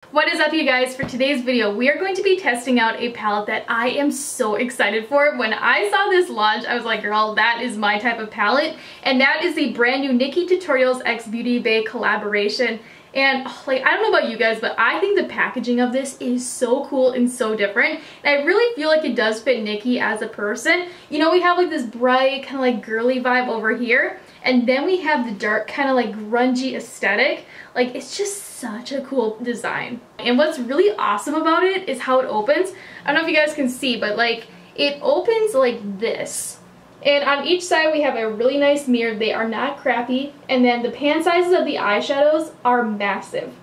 What is up, you guys? For today's video, we are going to be testing out a palette that I am so excited for. When I saw this launch, I was like, girl, that is my type of palette. And that is the brand new Nikkie Tutorials x Beauty Bay collaboration. And like, I don't know about you guys, but I think the packaging of this is so cool and so different. And I really feel like it does fit Nikkie as a person. You know, we have like this bright, kind of like girly vibe over here. And then we have the dark, kind of like grungy aesthetic. Like, it's just such a cool design. And what's really awesome about it is how it opens. I don't know if you guys can see, but like, it opens like this. And on each side we have a really nice mirror. They are not crappy. And then the pan sizes of the eyeshadows are massive.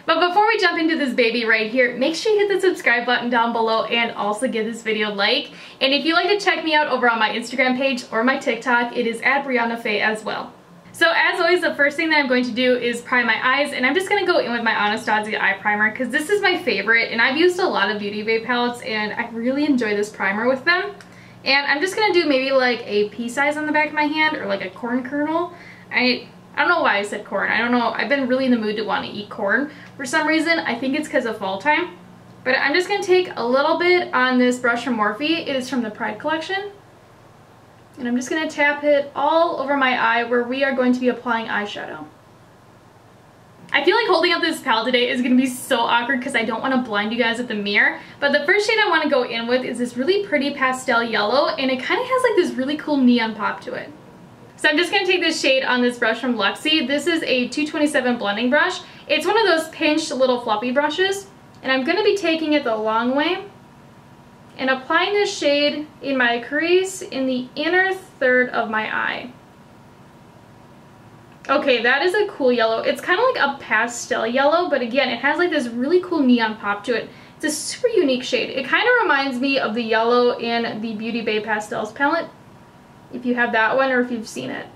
But before we jump into this baby right here, make sure you hit the subscribe button down below and also give this video a like. And if you'd like to check me out over on my Instagram page or my TikTok, it is at Breyonna as well. So as always, the first thing that I'm going to do is prime my eyes, and I'm just going to go in with my Anastasia eye primer because this is my favorite, and I've used a lot of Beauty Bay palettes and I really enjoy this primer with them. And I'm just going to do maybe like a pea size on the back of my hand, or like a corn kernel. I don't know why I said corn. I don't know. I've been really in the mood to want to eat corn for some reason. I think it's because of fall time. But I'm just going to take a little bit on this brush from Morphe. It is from the Pride collection. And I'm just going to tap it all over my eye where we are going to be applying eyeshadow. I feel like holding up this palette today is going to be so awkward because I don't want to blind you guys with the mirror. But the first shade I want to go in with is this really pretty pastel yellow, and it kind of has like this really cool neon pop to it. So I'm just going to take this shade on this brush from Luxie. This is a 227 blending brush. It's one of those pinched little fluffy brushes. And I'm going to be taking it the long way and applying this shade in my crease in the inner third of my eye. Okay, that is a cool yellow. It's kind of like a pastel yellow, but again, it has like this really cool neon pop to it. It's a super unique shade. It kind of reminds me of the yellow in the Beauty Bay Pastels palette, if you have that one or if you've seen it.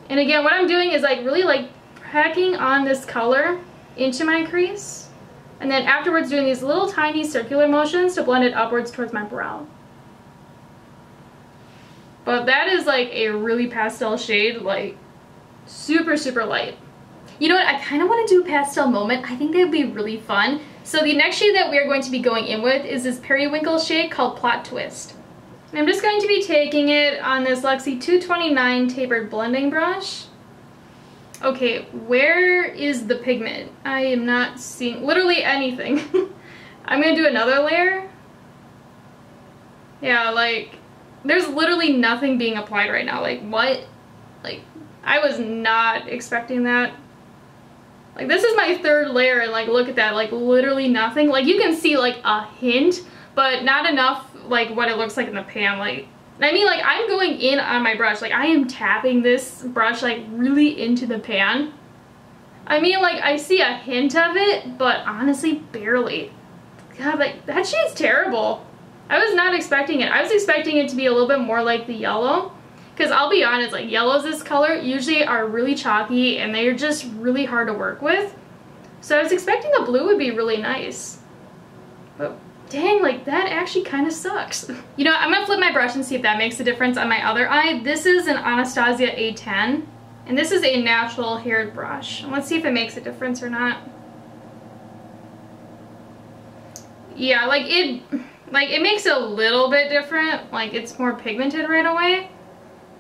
And again, what I'm doing is like really like packing on this color into my crease, and then afterwards doing these little tiny circular motions to blend it upwards towards my brow. But that is like a really pastel shade, like super, super light. You know what? I kind of want to do a pastel moment. I think that would be really fun. So the next shade that we are going to be going in with is this Periwinkle shade called Plot Twist. And I'm just going to be taking it on this Luxie 229 tapered blending brush. Okay, where is the pigment? I am not seeing literally anything. I'm going to do another layer. Yeah, like, there's literally nothing being applied right now. Like, what? Like, I was not expecting that. Like, this is my third layer, and like, look at that. Like, literally nothing. Like, you can see like a hint, but not enough like what it looks like in the pan. Like, I mean, like, I'm going in on my brush. Like, I am tapping this brush like really into the pan. I mean, like, I see a hint of it, but honestly, barely. God, like, that shade's terrible. I was not expecting it. I was expecting it to be a little bit more like the yellow. Because I'll be honest, like, yellows this color usually are really chalky and they're just really hard to work with. So I was expecting the blue would be really nice. But dang, like, that actually kind of sucks. You know, I'm going to flip my brush and see if that makes a difference on my other eye. This is an Anastasia A10. And this is a natural haired brush. Let's see if it makes a difference or not. Yeah, like it makes it a little bit different. Like, it's more pigmented right away.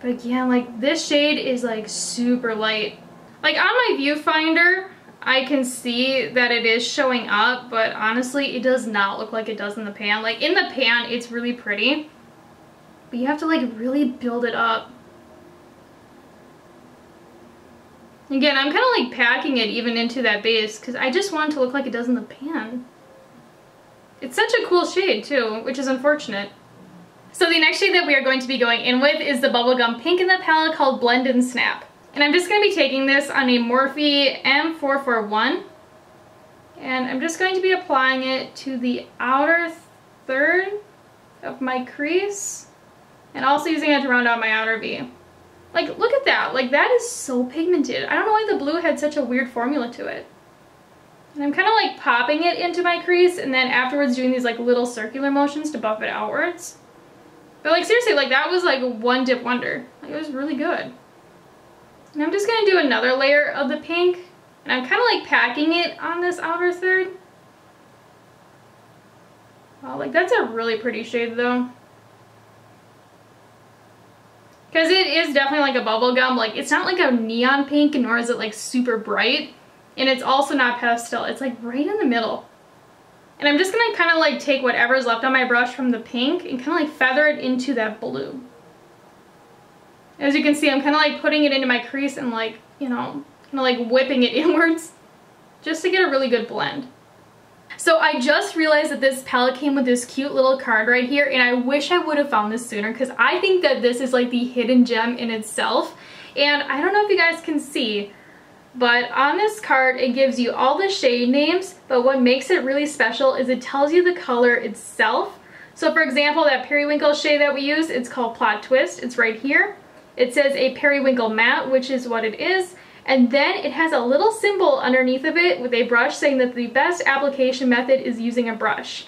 But again, like, this shade is like super light. Like, on my viewfinder, I can see that it is showing up, but honestly, it does not look like it does in the pan. Like, in the pan, it's really pretty, but you have to like really build it up. Again, I'm kind of like packing it even into that base because I just want it to look like it does in the pan. It's such a cool shade too, which is unfortunate. So the next shade that we are going to be going in with is the Bubblegum Pink in the palette called Blend and Snap. And I'm just going to be taking this on a Morphe M441. And I'm just going to be applying it to the outer third of my crease. And also using it to round out my outer V. Like, look at that. Like, that is so pigmented. I don't know why the blue had such a weird formula to it. And I'm kind of like popping it into my crease and then afterwards doing these like little circular motions to buff it outwards. But like, seriously, like, that was like one dip wonder. Like, it was really good. And I'm just going to do another layer of the pink And I'm kind of like packing it on this outer third. Oh, like that's a really pretty shade though. Because it is definitely like a bubblegum. Like it's not like a neon pink, nor is it like super bright. And it's also not pastel. It's like right in the middle. And I'm just going to kind of like take whatever's left on my brush from the pink and kind of like feather it into that blue. As you can see, I'm kind of like putting it into my crease and like, you know, kind of like whipping it inwards just to get a really good blend. So I just realized that this palette came with this cute little card right here, and I wish I would have found this sooner because I think that this is like the hidden gem in itself. And I don't know if you guys can see, but on this card it gives you all the shade names, but what makes it really special is it tells you the color itself. So for example, that periwinkle shade that we use, it's called Plot Twist. It's right here. It says a periwinkle matte, which is what it is. And then it has a little symbol underneath of it with a brush saying that the best application method is using a brush.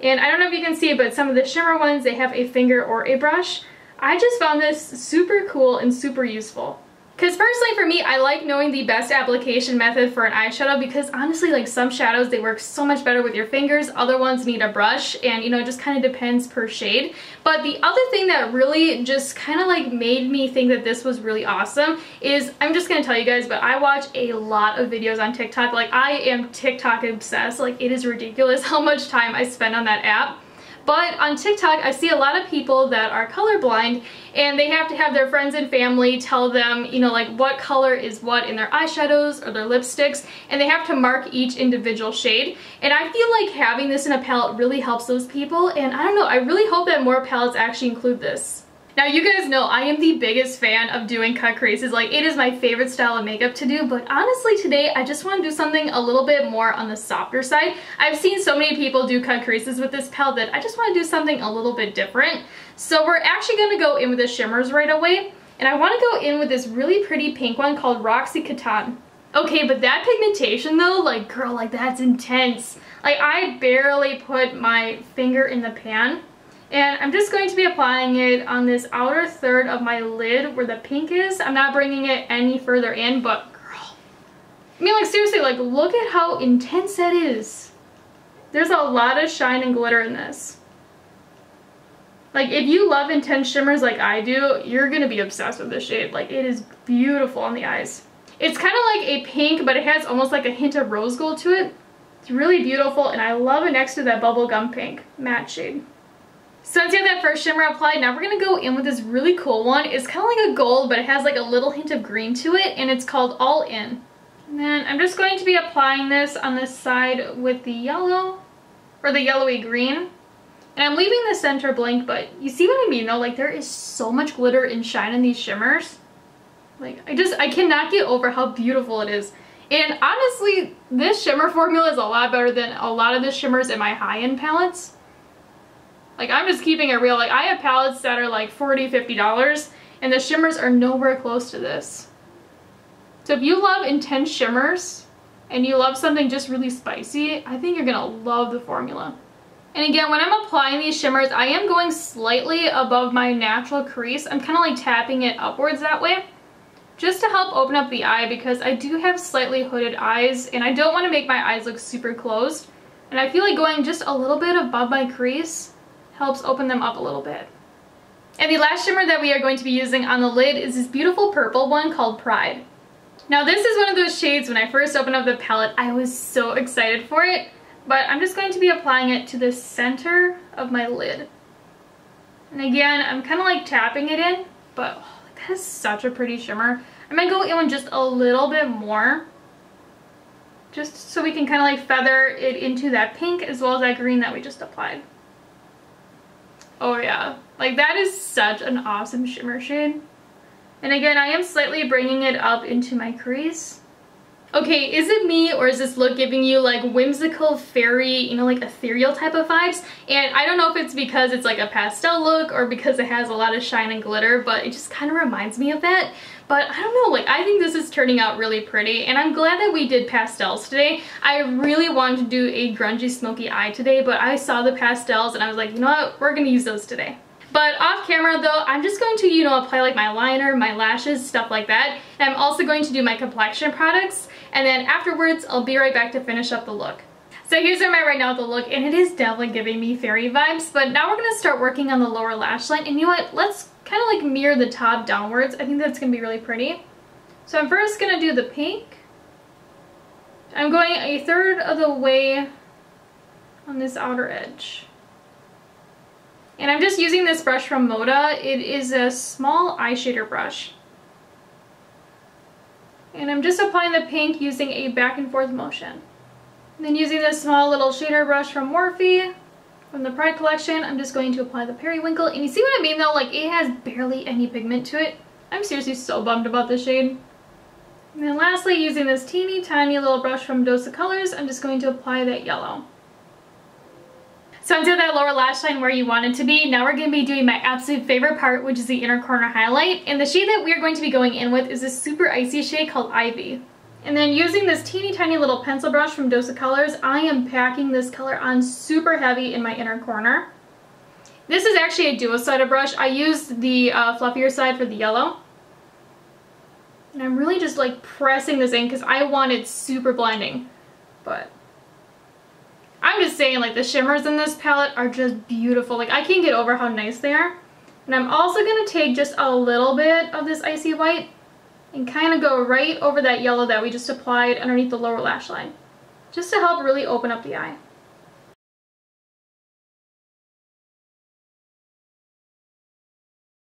And I don't know if you can see, but some of the shimmer ones, they have a finger or a brush. I just found this super cool and super useful. Because personally for me, I like knowing the best application method for an eyeshadow because honestly, like some shadows, they work so much better with your fingers. Other ones need a brush and, you know, it just kind of depends per shade. But the other thing that really just kind of like made me think that this was really awesome is, I'm just going to tell you guys, but I watch a lot of videos on TikTok. Like I am TikTok obsessed. Like it is ridiculous how much time I spend on that app. But on TikTok, I see a lot of people that are colorblind and they have to have their friends and family tell them, you know, like what color is what in their eyeshadows or their lipsticks, and they have to mark each individual shade. And I feel like having this in a palette really helps those people, and I don't know, I really hope that more palettes actually include this. Now you guys know I am the biggest fan of doing cut creases. Like it is my favorite style of makeup to do, but honestly today I just want to do something a little bit more on the softer side. I've seen so many people do cut creases with this palette that I just want to do something a little bit different. So we're actually going to go in with the shimmers right away, and I want to go in with this really pretty pink one called Roxy Catan. Okay, but that pigmentation though, like girl, like that's intense. Like I barely put my finger in the pan. And I'm just going to be applying it on this outer third of my lid where the pink is. I'm not bringing it any further in, but girl, I mean like seriously, like look at how intense that is. There's a lot of shine and glitter in this. Like if you love intense shimmers like I do, you're gonna be obsessed with this shade. Like it is beautiful on the eyes. It's kind of like a pink, but it has almost like a hint of rose gold to it. It's really beautiful, and I love it next to that bubblegum pink matte shade. So once you have that first shimmer applied, now we're going to go in with this really cool one. It's kind of like a gold, but it has like a little hint of green to it, and it's called All In. And then I'm just going to be applying this on this side with the yellow, or the yellowy green. And I'm leaving the center blank, but you see what I mean though? Like there is so much glitter and shine in these shimmers. Like I cannot get over how beautiful it is. And honestly, this shimmer formula is a lot better than a lot of the shimmers in my high-end palettes. Like I'm just keeping it real. Like I have palettes that are like $40, $50 and the shimmers are nowhere close to this. So if you love intense shimmers and you love something just really spicy, I think you're gonna love the formula. And again, when I'm applying these shimmers, I am going slightly above my natural crease. I'm kind of like tapping it upwards that way just to help open up the eye because I do have slightly hooded eyes and I don't want to make my eyes look super closed. And I feel like going just a little bit above my crease helps open them up a little bit. And the last shimmer that we are going to be using on the lid is this beautiful purple one called Pride. Now this is one of those shades when I first opened up the palette, I was so excited for it, but I'm just going to be applying it to the center of my lid. And again, I'm kind of like tapping it in, but oh, that is such a pretty shimmer. I'm going to go in just a little bit more, just so we can kind of like feather it into that pink as well as that green that we just applied. Oh yeah, like that is such an awesome shimmer shade. And again, I am slightly bringing it up into my crease. Okay, is it me or is this look giving you like whimsical, fairy, you know, like ethereal type of vibes? And I don't know if it's because it's like a pastel look or because it has a lot of shine and glitter, but it just kind of reminds me of that. But I don't know, like I think this is turning out really pretty and I'm glad that we did pastels today. I really wanted to do a grungy smoky eye today, but I saw the pastels and I was like, you know what, we're gonna use those today. But off camera though, I'm just going to, you know, apply like my liner, my lashes, stuff like that. And I'm also going to do my complexion products. and then afterwards I'll be right back to finish up the look. So here's where I'm at right now with the look, and it is definitely giving me fairy vibes, but now we're going to start working on the lower lash line, and you know what, let's kind of like mirror the top downwards. I think that's going to be really pretty. So I'm first going to do the pink. I'm going a third of the way on this outer edge. And I'm just using this brush from Moda. It is a small eyeshadow brush. And I'm just applying the pink using a back and forth motion. And then using this small little shader brush from Morphe from the Pride collection, I'm just going to apply the periwinkle. And you see what I mean though? Like, it has barely any pigment to it. I'm seriously so bummed about this shade. And then lastly, using this teeny tiny little brush from Dose of Colors, I'm just going to apply that yellow. So until that lower lash line where you want it to be, now we're going to be doing my absolute favorite part, which is the inner corner highlight. And the shade that we're going to be going in with is this super icy shade called Ivy. And then using this teeny tiny little pencil brush from Dose of Colors, I am packing this color on super heavy in my inner corner. This is actually a duo-sided brush. I used the fluffier side for the yellow. And I'm really just like pressing this in because I want it super blending. But I'm just saying, like, the shimmers in this palette are just beautiful. Like, I can't get over how nice they are. And I'm also going to take just a little bit of this icy white and kind of go right over that yellow that we just applied underneath the lower lash line, just to help really open up the eye.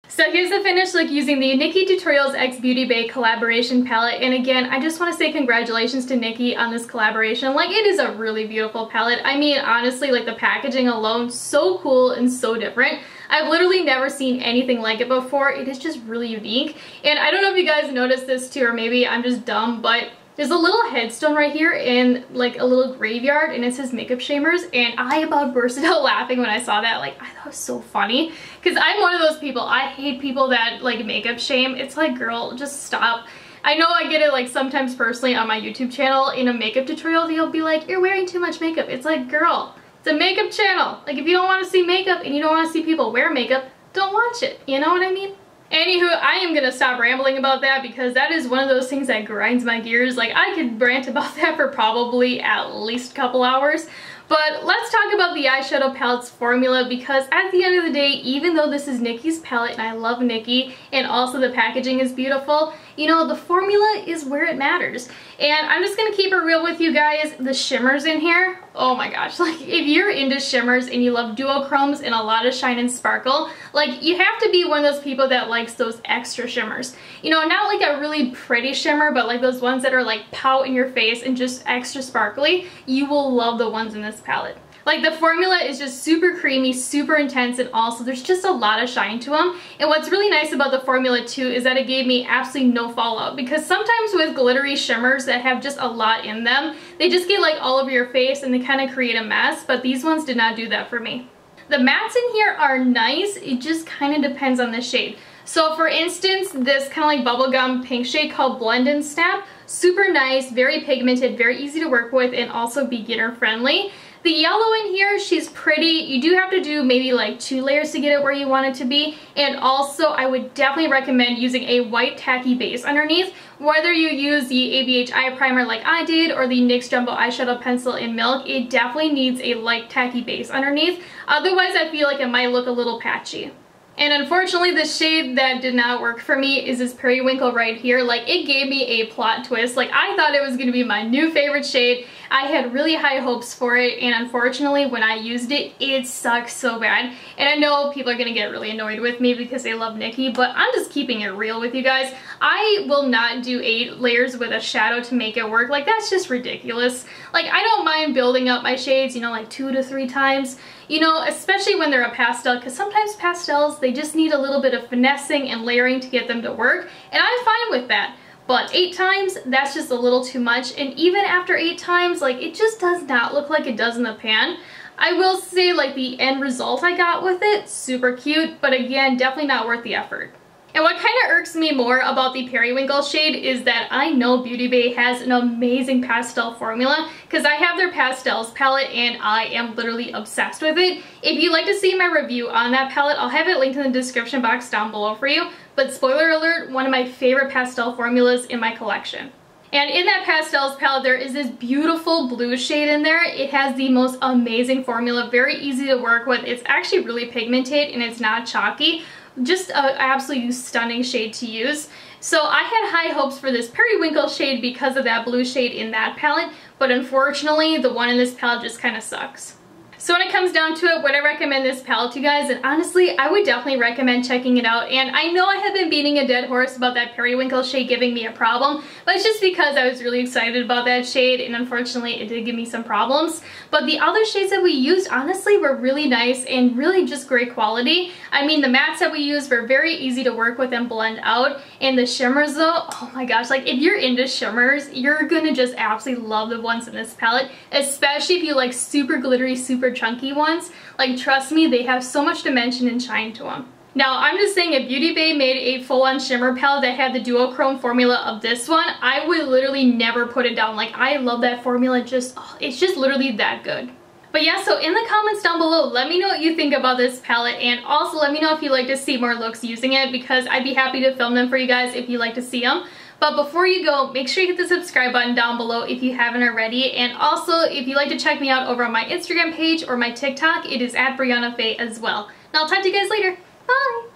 So here's the finished look using the Nikkie Tutorials x Beauty Bay collaboration palette. And again, I just want to say congratulations to Nikkie on this collaboration. Like, it is a really beautiful palette. I mean, honestly, like, the packaging alone, so cool and so different. I've literally never seen anything like it before. It is just really unique. And I don't know if you guys noticed this too, or maybe I'm just dumb, but there's a little headstone right here in like a little graveyard, and it says makeup shamers, and I about bursted out laughing when I saw that. Like, I thought it was so funny because I'm one of those people. I hate people that like makeup shame. It's like, girl, just stop. I know I get it like sometimes personally on my YouTube channel. In a makeup tutorial, they'll be like, you're wearing too much makeup. It's like, girl, it's a makeup channel. Like, if you don't want to see makeup and you don't want to see people wear makeup, don't watch it. You know what I mean? Anywho, I am gonna stop rambling about that because that is one of those things that grinds my gears. Like, I could rant about that for probably at least a couple hours. But let's talk about the eyeshadow palette's formula, because at the end of the day, even though this is Nikkie's palette and I love Nikkie and also the packaging is beautiful, you know, the formula is where it matters. And I'm just gonna keep it real with you guys. The shimmers in here, oh my gosh, like, if you're into shimmers and you love duochromes and a lot of shine and sparkle, like, you have to be one of those people that likes those extra shimmers. You know, not like a really pretty shimmer, but like those ones that are like pout in your face and just extra sparkly. You will love the ones in this palette. Like, the formula is just super creamy, super intense, and also there's just a lot of shine to them. And what's really nice about the formula too is that it gave me absolutely no fallout, because sometimes with glittery shimmers that have just a lot in them, they just get like all over your face and they kind of create a mess, but these ones did not do that for me. The mattes in here are nice, it just kind of depends on the shade. So for instance, this kind of like bubblegum pink shade called Blend and Snap, super nice, very pigmented, very easy to work with, and also beginner friendly. The yellow in here, she's pretty. You do have to do maybe like 2 layers to get it where you want it to be. And also, I would definitely recommend using a white tacky base underneath. Whether you use the ABH eye primer like I did or the NYX Jumbo eyeshadow pencil in Milk, it definitely needs a light tacky base underneath. Otherwise, I feel like it might look a little patchy. And unfortunately, the shade that did not work for me is this Periwinkle right here. Like, it gave me a plot twist. Like, I thought it was going to be my new favorite shade. I had really high hopes for it, and unfortunately, when I used it, it sucks so bad. And I know people are going to get really annoyed with me because they love Nikkie, but I'm just keeping it real with you guys. I will not do 8 layers with a shadow to make it work. Like, that's just ridiculous. Like, I don't mind building up my shades, you know, like 2 to 3 times. You know, especially when they're a pastel, because sometimes pastels, they just need a little bit of finessing and layering to get them to work, and I'm fine with that. But 8 times, that's just a little too much, and even after 8 times, like, it just does not look like it does in the pan. I will say, like, the end result I got with it, super cute, but again, definitely not worth the effort. And what kind of irks me more about the Periwinkle shade is that I know Beauty Bay has an amazing pastel formula, because I have their pastels palette and I am literally obsessed with it. If you'd like to see my review on that palette, I'll have it linked in the description box down below for you. But spoiler alert, one of my favorite pastel formulas in my collection. And in that pastels palette, there is this beautiful blue shade in there. It has the most amazing formula, very easy to work with. It's actually really pigmented and it's not chalky. Just an absolutely stunning shade to use. So I had high hopes for this periwinkle shade because of that blue shade in that palette, but unfortunately the one in this palette just kind of sucks. So when it comes down to it, would I recommend this palette to you guys? And honestly, I would definitely recommend checking it out. And I know I have been beating a dead horse about that periwinkle shade giving me a problem, but it's just because I was really excited about that shade, and unfortunately it did give me some problems. But the other shades that we used, honestly, were really nice and really just great quality. I mean, the mattes that we used were very easy to work with and blend out. And the shimmers though, oh my gosh, like if you're into shimmers, you're gonna just absolutely love the ones in this palette, especially if you like super glittery, super chunky ones. Like, trust me, they have so much dimension and shine to them. Now, I'm just saying, if Beauty Bay made a full-on shimmer palette that had the duochrome formula of this one, I would literally never put it down. Like, I love that formula. Just, oh, it's just literally that good. But yeah, so in the comments down below, let me know what you think about this palette, and also let me know if you'd like to see more looks using it, because I'd be happy to film them for you guys if you'd like to see them. But before you go, make sure you hit the subscribe button down below if you haven't already. And also, if you'd like to check me out over on my Instagram page or my TikTok, it is at Breyonna as well. And I'll talk to you guys later. Bye!